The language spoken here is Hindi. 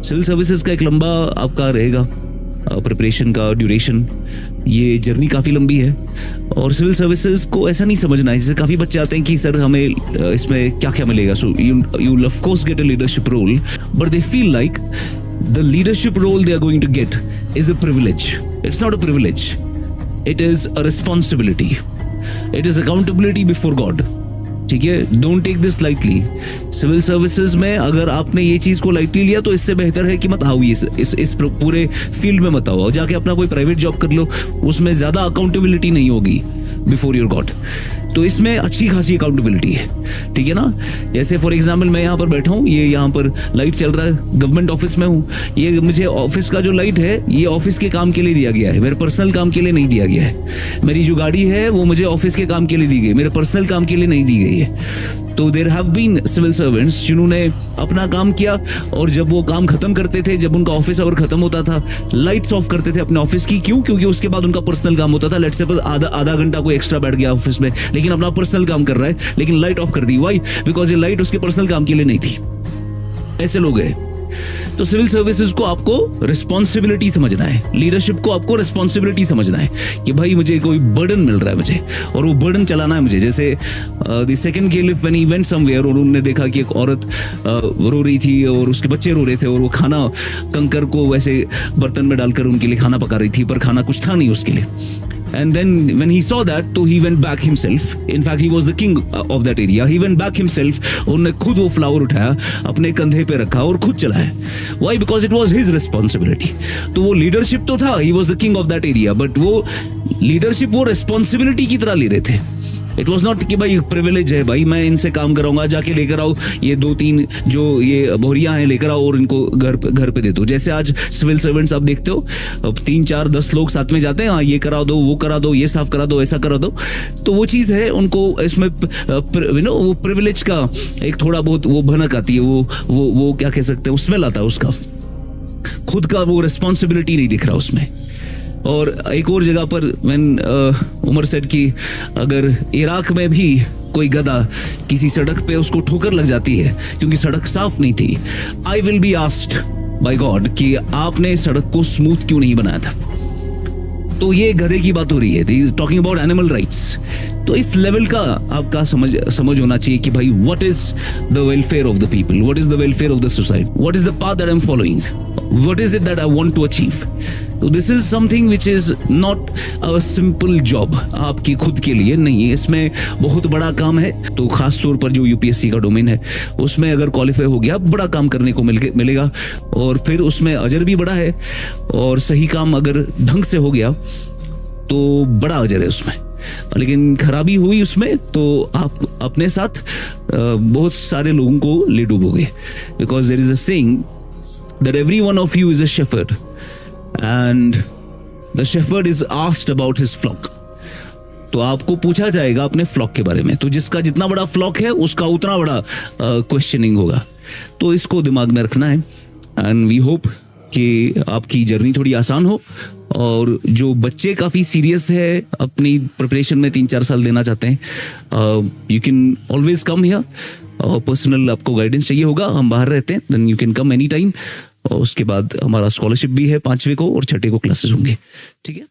सिविल सर्विसेज का एक लंबा आपका रहेगा प्रिपरेशन का ड्यूरेशन, ये जर्नी काफ़ी लंबी है। और सिविल सर्विसेज को ऐसा नहीं समझना है, जैसे काफ़ी बच्चे आते हैं कि सर हमें इसमें क्या क्या मिलेगा, so you of course get a leadership role, but they feel like the leadership role they are going to get is a privilege. It's not a privilege, it is a responsibility, it is accountability before God. ठीक है, don't take this lightly. Civil services में अगर आपने ये चीज को लाइटली लिया तो इससे बेहतर है कि मत आओ इस पूरे फील्ड में मत आओ, जाके अपना कोई प्राइवेट जॉब कर लो, उसमें ज्यादा अकाउंटेबिलिटी नहीं होगी बिफोर योर गॉड। तो इसमें अच्छी खासी अकाउंटेबिलिटी है, ठीक है ना। जैसे फॉर एग्जाम्पल मैं यहाँ पर बैठा हूँ, ये यहाँ पर लाइट चल रहा है, गवर्नमेंट ऑफिस में हूँ, ये मुझे ऑफिस का जो लाइट है ये ऑफिस के काम के लिए दिया गया है, मेरे पर्सनल काम के लिए नहीं दिया गया है। मेरी जो गाड़ी है वो मुझे ऑफिस के काम के लिए दी गई, मेरे पर्सनल काम के लिए नहीं दी गई है। तो there have been civil servants जिन्होंने अपना काम किया और जब वो काम खत्म करते थे, जब उनका ऑफिस आवर खत्म होता था, लाइट्स ऑफ करते थे अपने ऑफिस की। क्यों? क्योंकि उसके बाद उनका पर्सनल काम होता था। लेट्स से आधा घंटा कोई एक्स्ट्रा बैठ गया ऑफिस में, लेकिन अपना पर्सनल काम कर रहा है, लेकिन लाइट ऑफ कर दी। व्हाई? बिकॉज ये लाइट उसके पर्सनल काम के लिए नहीं थी। ऐसे लोग हैं। तो सिविल सर्विसेज को आपको रिस्पॉन्सिबिलिटी समझना है, लीडरशिप को आपको रिस्पॉन्सिबिलिटी समझना है कि भाई मुझे कोई बर्डन मिल रहा है मुझे, और वो बर्डन चलाना है मुझे। जैसे the second caliph when he went somewhere, और उन्होंने देखा कि एक औरत रो रही थी और उसके बच्चे रो रहे थे, और वो खाना कंकर को वैसे बर्तन में डालकर उनके लिए खाना पका रही थी, पर खाना कुछ था नहीं उसके लिए। And then when he saw that, तो he went back himself. In fact, he was the king of that area. He went back himself. उन्होंने खुद वो फ्लावर उठाया, अपने कंधे पे रखा और खुद चलाया। Why? Because it was his responsibility. तो वो लीडरशिप तो था, he was the king of that area, but वो लीडरशिप वो रिस्पॉन्सिबिलिटी की तरह ले रहे थे। इट वॉज नॉट कि भाई प्रिविलेज है, भाई मैं इनसे काम कराऊंगा, जाके लेकर आओ ये 2-3 जो ये बोरियां हैं लेकर आओ और इनको घर पे दे दो। जैसे आज सिविल सर्वेंट्स आप देखते हो, अब 3-4-10 लोग साथ में जाते हैं, हाँ ये करा दो, वो करा दो, ये साफ करा दो, ऐसा करा दो। तो वो चीज़ है, उनको इसमें वो प्रिविलेज का एक थोड़ा बहुत वो भनक आती है, वो क्या कह सकते हैं, स्मेल आता है उसका, खुद का वो रिस्पॉन्सिबिलिटी नहीं दिख रहा उसमें। और एक और जगह पर उमर सेड कि अगर इराक में भी कोई गधा किसी सड़क पे उसको ठोकर लग जाती है क्योंकि सड़क साफ नहीं थी, I will be asked by God कि आपने सड़क को स्मूथ क्यों नहीं बनाया था। तो ये गधे की बात हो रही है, टॉकिंग अबाउट एनिमल राइट्स। तो इस लेवल का आपका समझ होना चाहिए कि भाई what is the welfare of the people, what is the welfare of the society, what is the path that I am following, what is it that I want to achieve. तो this is something which is not a simple job आपकी खुद के लिए नहीं, इसमें बहुत बड़ा काम है। तो खास तौर पर जो यूपीएससी का डोमेन है उसमें अगर क्वालिफाई हो गया, बड़ा काम करने को मिलेगा, और फिर उसमें अजर भी बड़ा है, और सही काम अगर ढंग से हो गया तो बड़ा अजर है उसमें। लेकिन खराबी हुई उसमें तो आप अपने साथ बहुत सारे लोगों को ले डूबोगे। Because there is a saying that every one of you is a shepherd and the shepherd is asked about his flock. तो आपको पूछा जाएगा अपने फ्लॉक के बारे में। तो जिसका जितना बड़ा फ्लॉक है उसका उतना बड़ा क्वेश्चनिंग होगा। तो इसको दिमाग में रखना है, एंड वी होप कि आपकी जर्नी थोड़ी आसान हो। और जो बच्चे काफ़ी सीरियस है अपनी प्रिपरेशन में 3-4 साल देना चाहते हैं, you can always come here. Personal आपको गाइडेंस चाहिए होगा, हम बाहर रहते हैं, then you can come any time. और उसके बाद हमारा स्कॉलरशिप भी है 5वें को और 6ठे को क्लासेस होंगे, ठीक है।